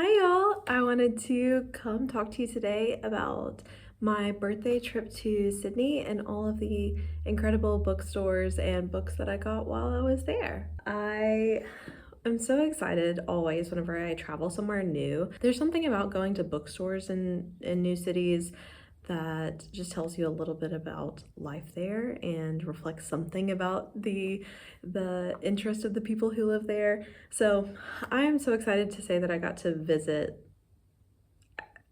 Hi y'all! I wanted to come talk to you today about my birthday trip to Sydney and all of the incredible bookstores and books that I got while I was there. I am so excited always whenever I travel somewhere new. There's something about going to bookstores in new cities that just tells you a little bit about life there and reflects something about the interest of the people who live there. So I am so excited to say that I got to visit.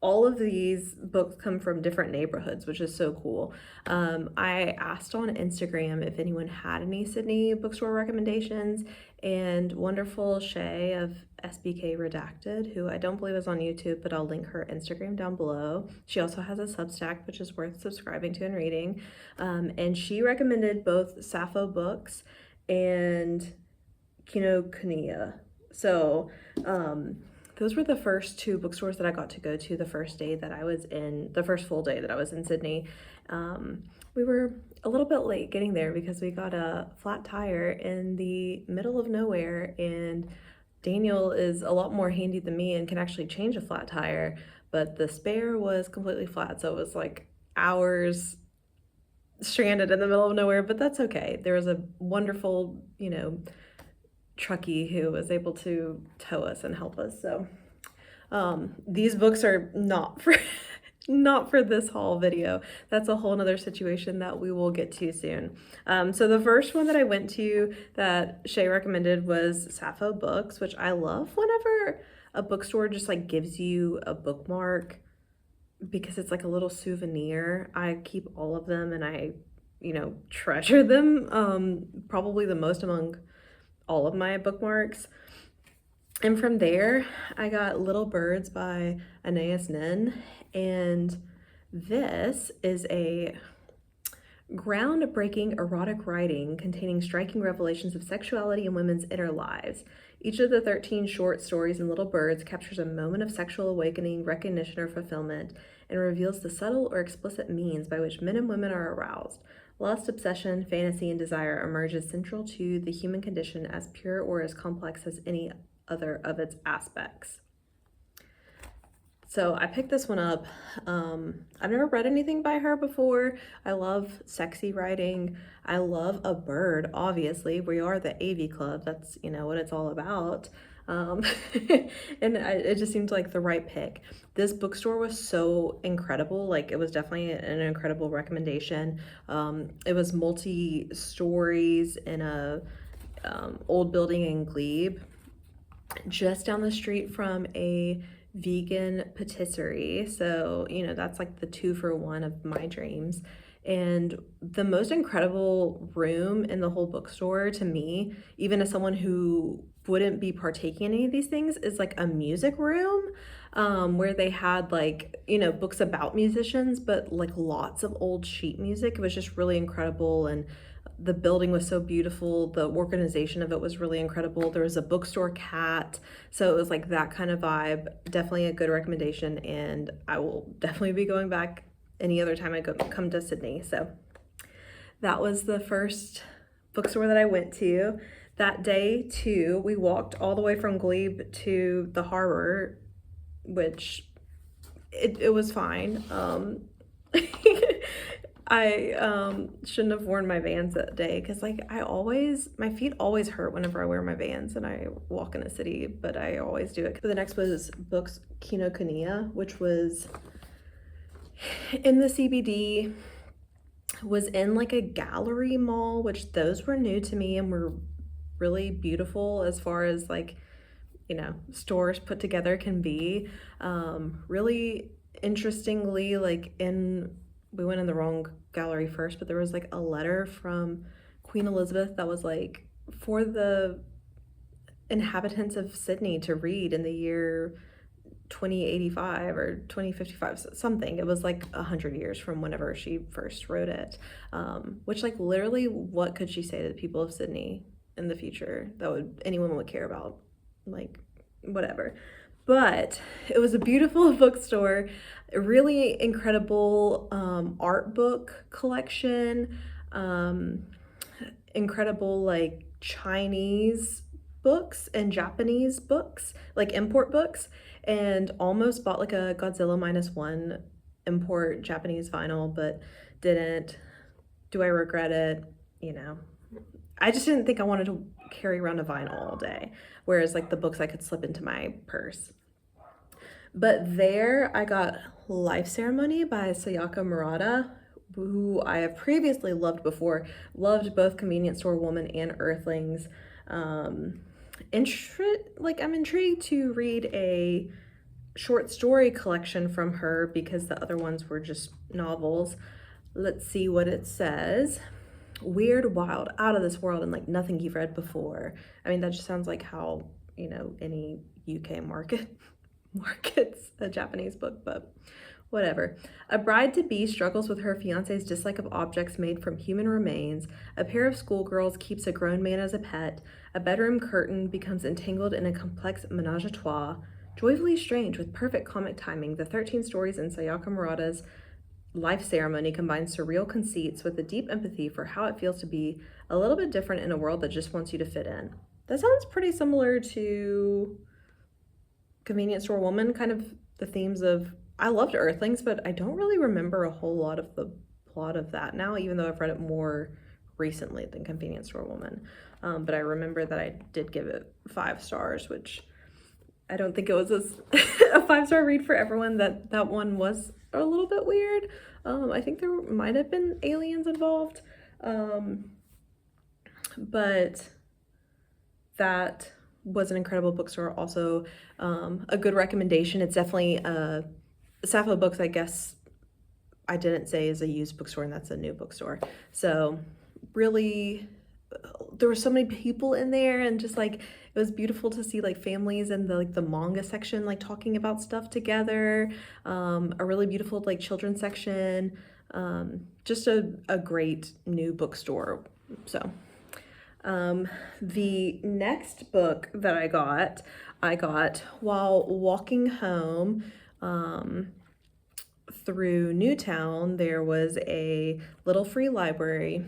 All of these books come from different neighborhoods, which is so cool. I asked on Instagram if anyone had any Sydney bookstore recommendations, and wonderful Shay of SBK Redacted, who I don't believe is on YouTube, but I'll link her Instagram down below. She also has a Substack, which is worth subscribing to and reading. And she recommended both Sappho books and Kinokuniya. So, those were the first two bookstores that I got to go to the first day that I was in, the first full day that I was in Sydney. We were a little bit late getting there because we got a flat tire in the middle of nowhere, and Daniel is a lot more handy than me and can actually change a flat tire, but the spare was completely flat, so it was like hours stranded in the middle of nowhere, but that's okay. There was a wonderful, truckie who was able to tow us and help us. So these books are not for not for this haul video. That's a whole nother situation that we will get to soon. So the first one that I went to that Shay recommended was Sappho books, which I love whenever a bookstore just like gives you a bookmark because it's like a little souvenir. I keep all of them and I treasure them, probably the most among all of my bookmarks. And from there, I got Little Birds by Anais Nin, and this is a groundbreaking erotic writing containing striking revelations of sexuality and women's inner lives. Each of the 13 short stories in Little Birds captures a moment of sexual awakening, recognition, or fulfillment, and reveals the subtle or explicit means by which men and women are aroused. Lust, obsession, fantasy, and desire emerge as central to the human condition, as pure or as complex as any other of its aspects. So I picked this one up. I've never read anything by her before. I love sexy writing. I love a bird, obviously. We are the AV Club. That's, what it's all about. And it just seemed like the right pick. This bookstore was so incredible. Like, it was definitely an incredible recommendation. It was multi-stories in a old building in Glebe, just down the street from a vegan patisserie. So, that's like the 2-for-1 of my dreams. And the most incredible room in the whole bookstore to me, even as someone who wouldn't be partaking in any of these things, is like a music room, where they had like, books about musicians, but like lots of old sheet music. It was just really incredible, and the building was so beautiful. The organization of it was really incredible. There was a bookstore cat, so it was like that kind of vibe. Definitely a good recommendation, and I will definitely be going back any other time I come to Sydney. So that was the first bookstore that I went to. That day too, we walked all the way from Glebe to the harbor, which it was fine. I shouldn't have worn my Vans that day because like my feet always hurt whenever I wear my Vans and I walk in a city, but I always do it. So the next was books Kinokuniya, which was in the CBD, was in like a gallery mall, which those were new to me and were really beautiful as far as like, stores put together can be. Really interestingly, like we went in the wrong gallery first, but there was like a letter from Queen Elizabeth that was like for the inhabitants of Sydney to read in the year 2085 or 2055, something. It was like 100 years from whenever she first wrote it, which like literally what could she say to the people of Sydney in the future that anyone would care about? Like, whatever. But it was a beautiful bookstore, a really incredible art book collection, incredible like Chinese books and Japanese books, like import books, and almost bought like a Godzilla -1 import Japanese vinyl, but didn't. Do I regret it? You know, I just didn't think I wanted to carry around a vinyl all day, whereas like the books I could slip into my purse. But there I got Life Ceremony by Sayaka Murata, who I have previously loved before. Loved both Convenience Store Woman and Earthlings. I'm intrigued to read a short story collection from her because the other ones were just novels. Let's see what it says. Weird, wild, out of this world, and like nothing you've read before. I mean, that just sounds like how, you know, any UK markets a Japanese book, but whatever. A bride-to-be struggles with her fiance's dislike of objects made from human remains. A pair of schoolgirls keeps a grown man as a pet. A bedroom curtain becomes entangled in a complex menage a trois. Joyfully strange with perfect comic timing, the 13 stories in Sayaka Murata's Life Ceremony combines surreal conceits with a deep empathy for how it feels to be a little bit different in a world that just wants you to fit in. That sounds pretty similar to Convenience Store Woman, kind of the themes of, I loved Earthlings, but I don't really remember a whole lot of the plot of that now, even though I've read it more recently than Convenience Store Woman. But I remember that I did give it 5 stars, which I don't think it was a 5-star read for everyone. That one was a little bit weird. I think there might have been aliens involved, but that was an incredible bookstore. Also, a good recommendation. It's definitely Sappho Books, I guess I didn't say, is a used bookstore, and that's a new bookstore. So really, there were so many people in there, and just like it was beautiful to see like families in the manga section like talking about stuff together. A really beautiful like children's section. Just a great new bookstore. So the next book that I got while walking home through Newtown. There was a little free library.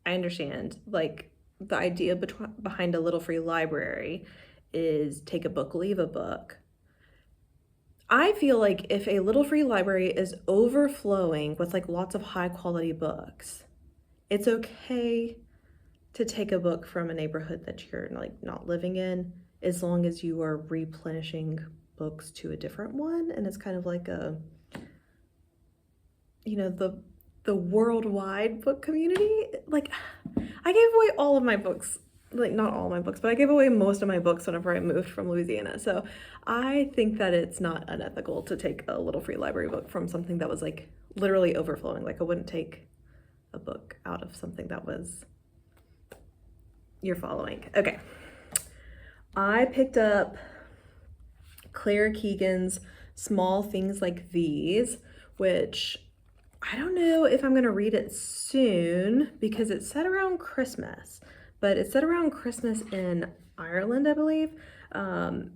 I understand, like, the idea behind a little free library is take a book, leave a book. I feel like if a little free library is overflowing with like lots of high quality books, it's okay to take a book from a neighborhood that you're like not living in, as long as you are replenishing books to a different one. And it's kind of like a, you know, the worldwide book community. Like, I gave away all of my books, like not all of my books, but I gave away most of my books whenever I moved from Louisiana. So I think that it's not unethical to take a little free library book from something that was like literally overflowing. Like, I wouldn't take a book out of something that was, you're following. Okay. I picked up Claire Keegan's Small Things Like These, which I don't know if I'm going to read it soon because it's set around Christmas, but it's set around Christmas in Ireland, I believe.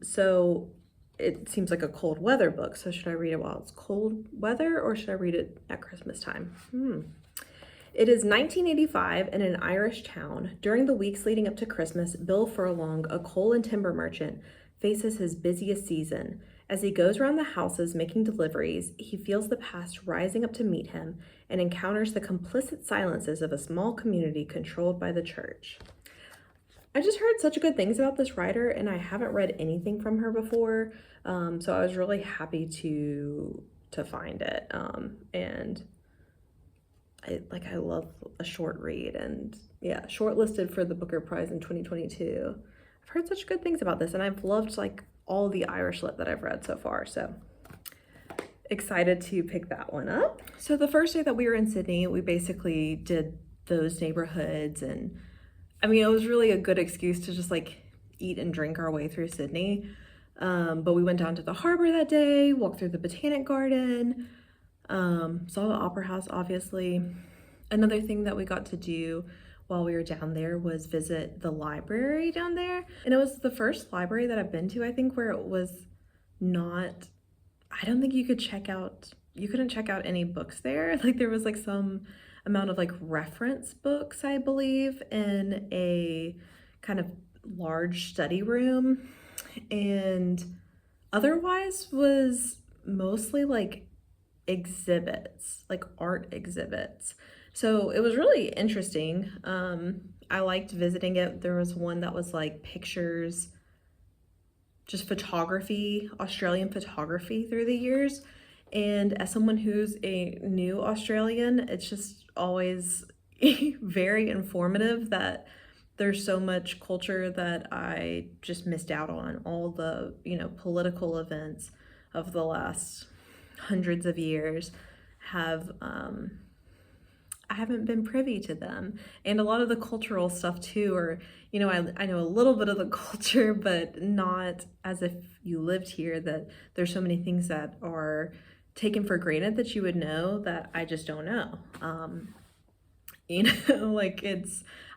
So it seems like a cold weather book. So should I read it while it's cold weather, or should I read it at Christmas time? It is 1985 in an Irish town. During the weeks leading up to Christmas, Bill Furlong, a coal and timber merchant, faces his busiest season. As he goes around the houses making deliveries, he feels the past rising up to meet him and encounters the complicit silences of a small community controlled by the church. I just heard such good things about this writer, and I haven't read anything from her before, so I was really happy to find it. And I love a short read, and yeah, shortlisted for the Booker Prize in 2022. I've heard such good things about this, and I've loved like all the Irish lit that I've read so far, so excited to pick that one up. So the first day that we were in Sydney, we basically did those neighborhoods, and I mean, it was really a good excuse to just like eat and drink our way through Sydney. But we went down to the harbor that day, walked through the Botanic Garden, saw the Opera House, obviously. Another thing that we got to do while we were down there was visit the library down there. And it was the first library that I've been to, I think, where it was not, I don't think you couldn't check out any books there. Like, there was like some amount of like reference books, I believe, in a kind of large study room, and otherwise was mostly like exhibits, like art exhibits. So it was really interesting. I liked visiting it. There was one that was like pictures, just photography, Australian photography through the years. And as someone who's a new Australian, it's just always very informative that there's so much culture that I just missed out on. All the, political events of the last hundreds of years have, I haven't been privy to them. And a lot of the cultural stuff too, or, I know a little bit of the culture, but not as if you lived here, that there's so many things that are taken for granted that you would know that I just don't know. Like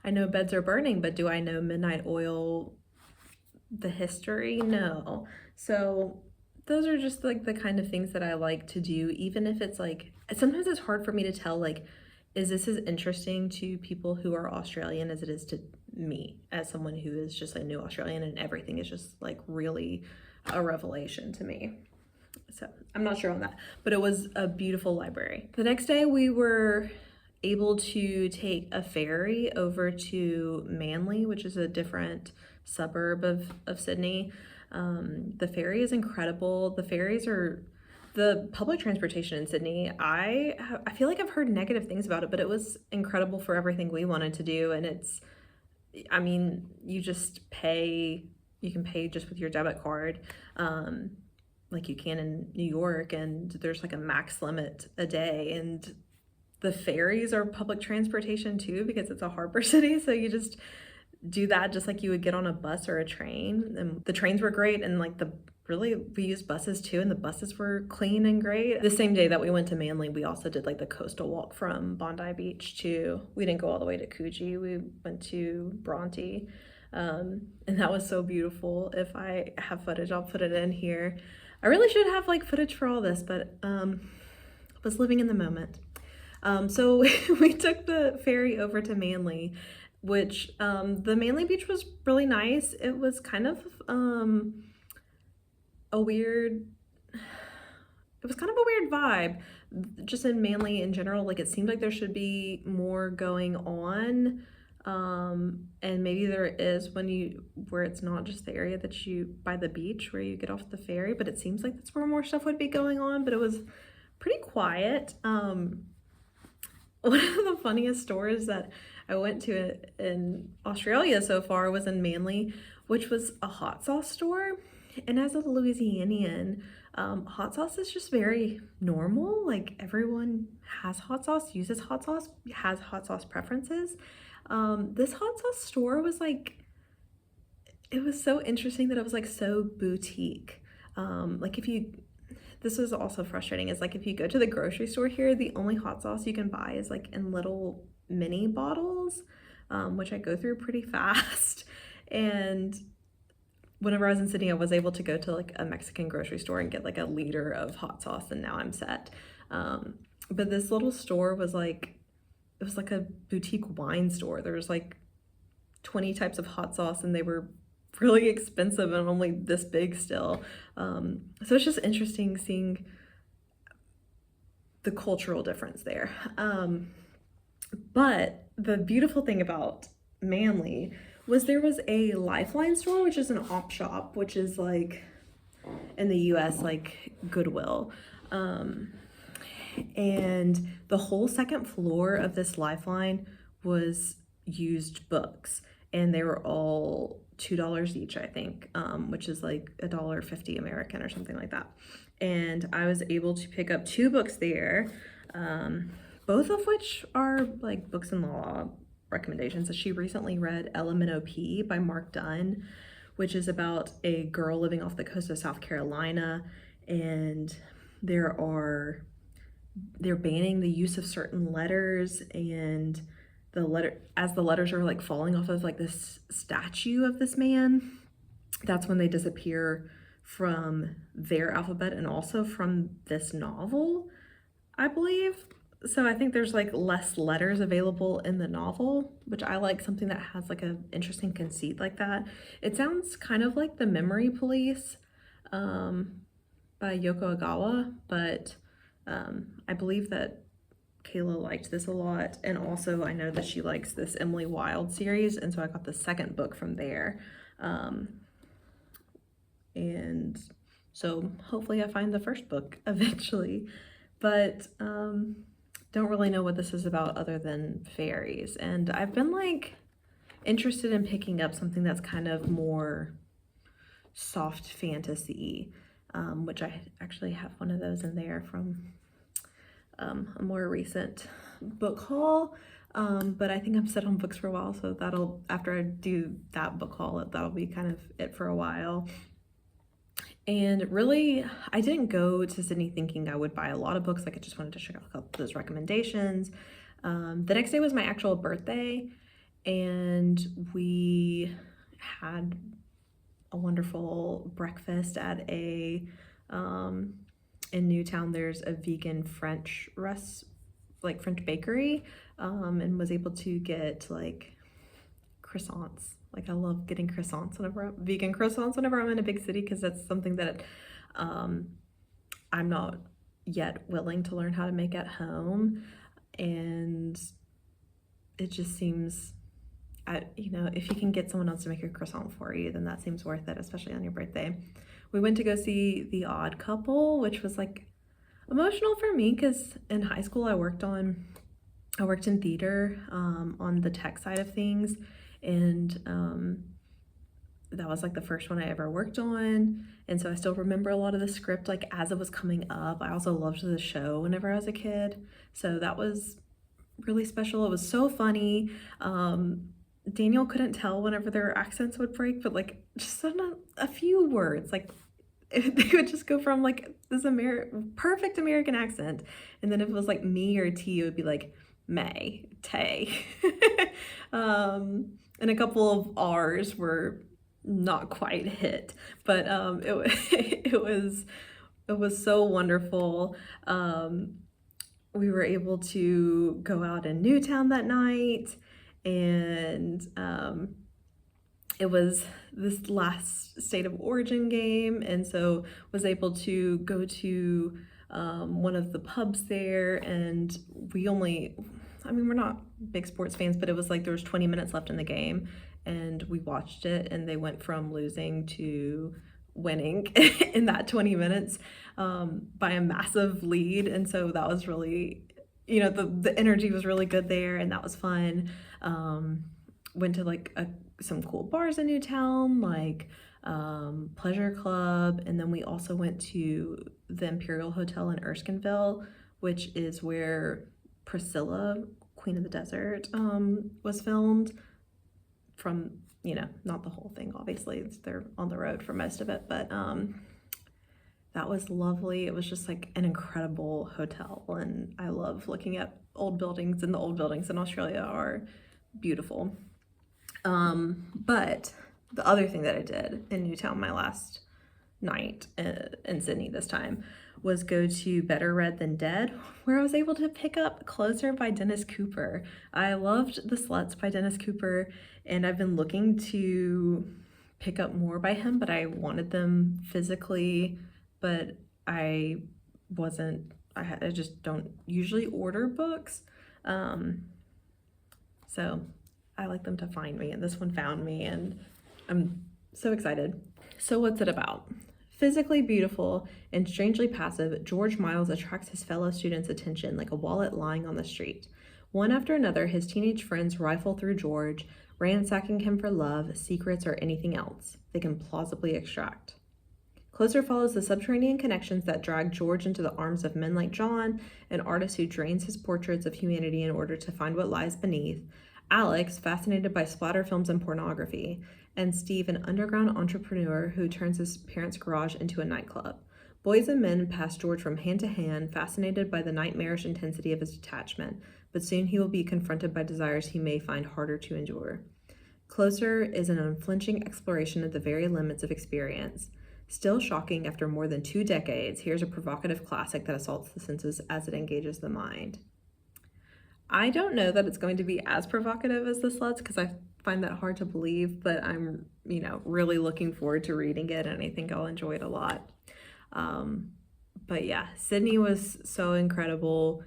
I know beds are burning, but do I know midnight oil, the history? No. So those are just like the kind of things that I like to do, even if it's like, sometimes it's hard for me to tell, like, is this as interesting to people who are Australian as it is to me, as someone who is just a new Australian, and everything is just like really a revelation to me. So I'm not sure on that, but it was a beautiful library. The next day we were able to take a ferry over to Manly, which is a different suburb of Sydney. The ferry is incredible. The public transportation in Sydney, I feel like I've heard negative things about it, but it was incredible for everything we wanted to do. And you can pay just with your debit card, like you can in New York, and there's like a max limit a day. And the ferries are public transportation too, because it's a harbor city. So you just do that just like you would get on a bus or a train. And the trains were great, and like we used buses too, and the buses were clean and great. The same day that we went to Manly, we also did like the coastal walk from Bondi Beach to, we didn't go all the way to Coogee, we went to Bronte, and that was so beautiful. If I have footage, I'll put it in here. I really should have like footage for all this, but was living in the moment. So we took the ferry over to Manly, which the Manly beach was really nice. It was kind of a weird vibe just in Manly in general. Like, it seemed like there should be more going on, and maybe there is where it's not just the area that by the beach where you get off the ferry, but it seems like that's where more stuff would be going on. But it was pretty quiet. One of the funniest stores that I went to in Australia so far was in Manly, which was a hot sauce store. And as a Louisianian, hot sauce is just very normal. Like, everyone has hot sauce, uses hot sauce, has hot sauce preferences. This hot sauce store was like, it was so interesting that it was like so boutique. This was also frustrating, is like if you go to the grocery store here, the only hot sauce you can buy is like in little mini bottles, which I go through pretty fast. And whenever I was in Sydney, I was able to go to like a Mexican grocery store and get like a liter of hot sauce, and now I'm set. But this little store was like, it was like a boutique wine store. There was like 20 types of hot sauce, and they were really expensive and only this big still. So it's just interesting seeing the cultural difference there. But the beautiful thing about Manly was there was a Lifeline store, which is an op shop, which is like in the US like Goodwill. And the whole second floor of this Lifeline was used books, and they were all $2 each, I think, which is like $1.50 American or something like that. And I was able to pick up 2 books there, both of which are like books in law recommendations. So she recently read LMNOP by Mark Dunn, which is about a girl living off the coast of South Carolina, and they're banning the use of certain letters, and the letters are like falling off of like this statue of this man, that's when they disappear from their alphabet and also from this novel, I believe. So I think there's like less letters available in the novel, which I like something that has like an interesting conceit like that. It sounds kind of like The Memory Police um, by Yoko Ogawa, but I believe that Kayla liked this a lot, and also I know that she likes this Emily Wilde series, and so I got the second book from there. And so hopefully I find the first book eventually, but don't really know what this is about other than fairies. And I've been like interested in picking up something that's kind of more soft fantasy, which I actually have one of those in there from a more recent book haul. But I think I'm set on books for a while, so that'll, after I do that book haul, that'll be kind of it for a while. And really, I didn't go to Sydney thinking I would buy a lot of books. Like, I just wanted to check out those recommendations. The next day was my actual birthday, and we had a wonderful breakfast at a in Newtown. There's a vegan French French bakery, and was able to get like croissants. Like, I love getting croissants vegan croissants whenever I'm in a big city, because that's something that I'm not yet willing to learn how to make at home. And it just seems, if you can get someone else to make a croissant for you, then that seems worth it, especially on your birthday. We went to go see The Odd Couple, which was like emotional for me, because in high school I worked in theater on the tech side of things, and that was like the first one I ever worked on, and so I still remember a lot of the script like as it was coming up. I also loved the show whenever I was a kid, so that was really special. It was so funny. Daniel couldn't tell whenever their accents would break, but like just a few words, like they would just go from like this perfect American accent, and then if it was like me or T, it would be like May, Tay. And a couple of R's were not quite hit, but it was so wonderful. We were able to go out in Newtown that night, and it was this last State of Origin game, and so was able to go to one of the pubs there, and we're not big sports fans, but it was like there was 20 minutes left in the game, and we watched it, and they went from losing to winning in that 20 minutes by a massive lead. And so that was really, the energy was really good there, and that was fun. Went to like some cool bars in Newtown, like Pleasure Club, and then we also went to the Imperial Hotel in Erskineville, which is where Priscilla, Queen of the Desert, was filmed. From, not the whole thing, obviously, they're on the road for most of it, but that was lovely. It was just like an incredible hotel, and I love looking at old buildings, and the old buildings in Australia are beautiful. But the other thing that I did in Newtown my last night in Sydney this time was go to Better Read Than Dead, where I was able to pick up Closer by Dennis Cooper. I loved The Sluts by Dennis Cooper, and I've been looking to pick up more by him, but I wanted them physically, but I just don't usually order books. So I like them to find me, and this one found me, and I'm so excited. So what's it about? Physically beautiful and strangely passive, George Miles attracts his fellow students' attention like a wallet lying on the street. One after another, his teenage friends rifle through George, ransacking him for love, secrets, or anything else they can plausibly extract. Closer follows the subterranean connections that drag George into the arms of men like John, an artist who drains his portraits of humanity in order to find what lies beneath, Alex, fascinated by splatter films and pornography, and Steve, an underground entrepreneur who turns his parents' garage into a nightclub. Boys and men pass George from hand to hand, fascinated by the nightmarish intensity of his detachment, but soon he will be confronted by desires he may find harder to endure. Closer is an unflinching exploration of the very limits of experience. Still shocking after more than 2 decades, here's a provocative classic that assaults the senses as it engages the mind. I don't know that it's going to be as provocative as the sluts because I find that hard to believe, but I'm, you know, really looking forward to reading it, and I think I'll enjoy it a lot. But yeah, Sydney was so incredible.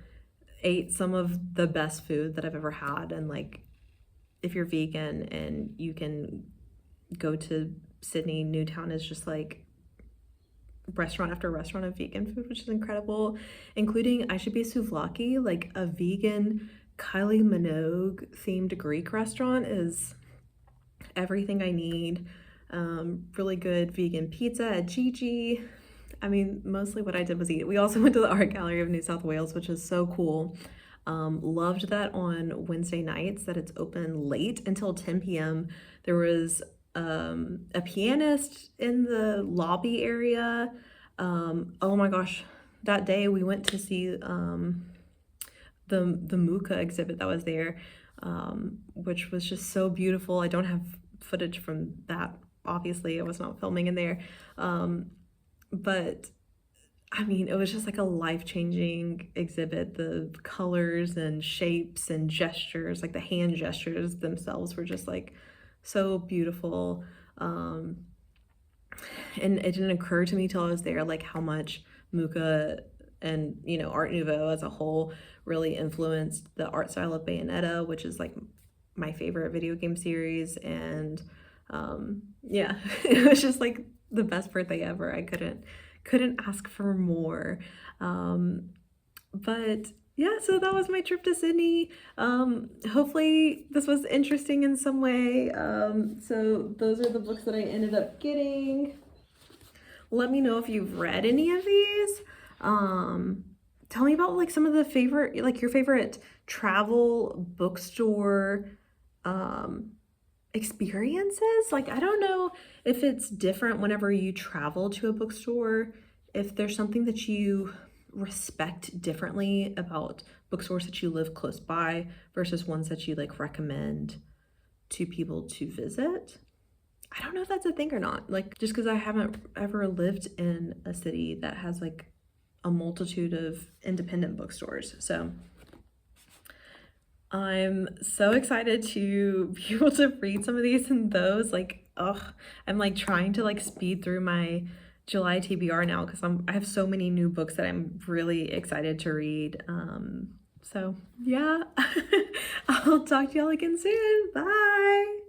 Ate some of the best food that I've ever had, and like, if you're vegan and you can go to Sydney, Newtown is just like restaurant after restaurant of vegan food, which is incredible, including I Should Be Souvlaki, like a vegan Kylie Minogue themed Greek restaurant is everything I need. Really good vegan pizza at Gigi. I mean, mostly what I did was eat. We also went to the Art Gallery of New South Wales, which is so cool. Loved that on Wednesday nights that it's open late until 10 p.m. There was a pianist in the lobby area. Oh my gosh, that day we went to see the Muka exhibit that was there, which was just so beautiful. I don't have footage from that, obviously. I was not filming in there, but I mean, it was just like a life-changing exhibit. The colors and shapes and gestures, like the hand gestures themselves were just like so beautiful. And it didn't occur to me till I was there, like how much Muka and, you know, Art Nouveau as a whole really influenced the art style of Bayonetta, which is like my favorite video game series. And yeah, it was just like the best birthday ever. I couldn't ask for more. But yeah, so that was my trip to Sydney. Hopefully this was interesting in some way. So those are the books that I ended up getting. Let me know if you've read any of these. Tell me about like some of the favorite, like your favorite travel bookstore experiences. Like, I don't know if it's different whenever you travel to a bookstore, if there's something that you respect differently about bookstores that you live close by versus ones that you like recommend to people to visit. I don't know if that's a thing or not, like just because I haven't ever lived in a city that has like a multitude of independent bookstores. So I'm so excited to be able to read some of these and those. Like, I'm like trying to like speed through my July TBR now because I have so many new books that I'm really excited to read. So yeah, I'll talk to y'all again soon. Bye.